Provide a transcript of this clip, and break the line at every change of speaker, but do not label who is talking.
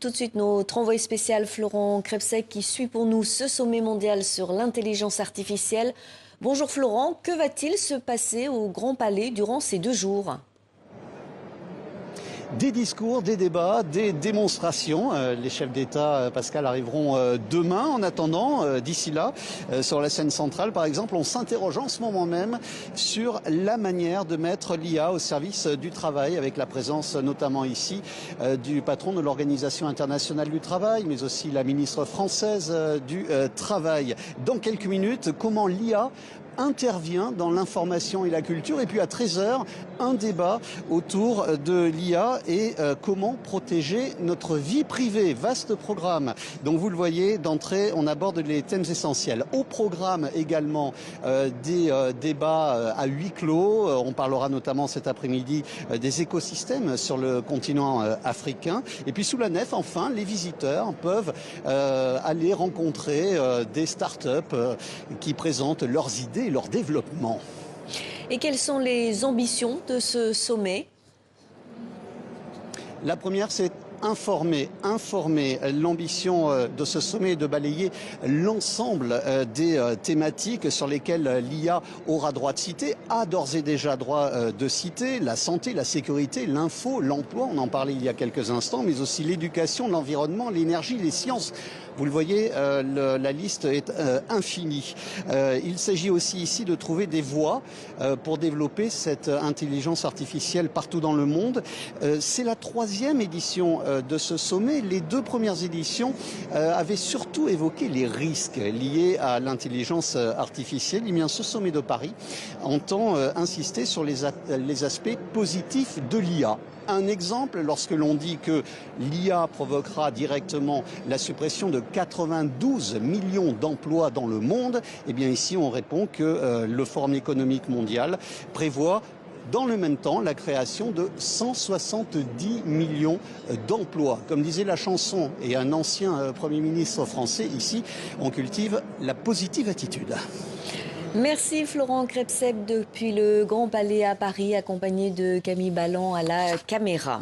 tout de suite notre envoyé spécial Florent Krebsek qui suit pour nous ce sommet mondial sur l'intelligence artificielle. Bonjour Florent, que va-t-il se passer au Grand Palais durant ces 2 jours ?
Des discours, des débats, des démonstrations. Les chefs d'État, Pascal, arriveront demain. En attendant, d'ici là, sur la scène centrale, par exemple, on s'interroge en ce moment même sur la manière de mettre l'IA au service du travail, avec la présence notamment ici du patron de l'Organisation internationale du travail, mais aussi la ministre française du Travail. Dans quelques minutes, comment l'IA intervient dans l'information et la culture. Et puis à 13h, un débat autour de l'IA et comment protéger notre vie privée. Vaste programme. Donc vous le voyez, d'entrée, on aborde les thèmes essentiels. Au programme également des débats à huis clos. On parlera notamment cet après-midi des écosystèmes sur le continent africain. Et puis sous la nef, enfin, les visiteurs peuvent aller rencontrer des startups qui présentent leurs idées et leur développement.
Et quelles sont les ambitions de ce sommet ?
La première, c'est informer. L'ambition de ce sommet est de balayer l'ensemble des thématiques sur lesquelles l'IA aura droit de citer, a d'ores et déjà droit de citer, la santé, la sécurité, l'info, l'emploi, on en parlait il y a quelques instants, mais aussi l'éducation, l'environnement, l'énergie, les sciences. Vous le voyez, la liste est infinie. Il s'agit aussi ici de trouver des voies pour développer cette intelligence artificielle partout dans le monde. C'est la 3e édition de ce sommet. Les 2 premières éditions avaient surtout évoqué les risques liés à l'intelligence artificielle. Eh bien, ce sommet de Paris entend insister sur les aspects positifs de l'IA. Un exemple, lorsque l'on dit que l'IA provoquera directement la suppression de 92 millions d'emplois dans le monde, eh bien ici on répond que le Forum économique mondial prévoit dans le même temps la création de 170 millions d'emplois. Comme disait la chanson et un ancien Premier ministre français, ici on cultive la positive attitude.
Merci Florent Krebsek depuis le Grand Palais à Paris, accompagné de Camille Balland à la caméra.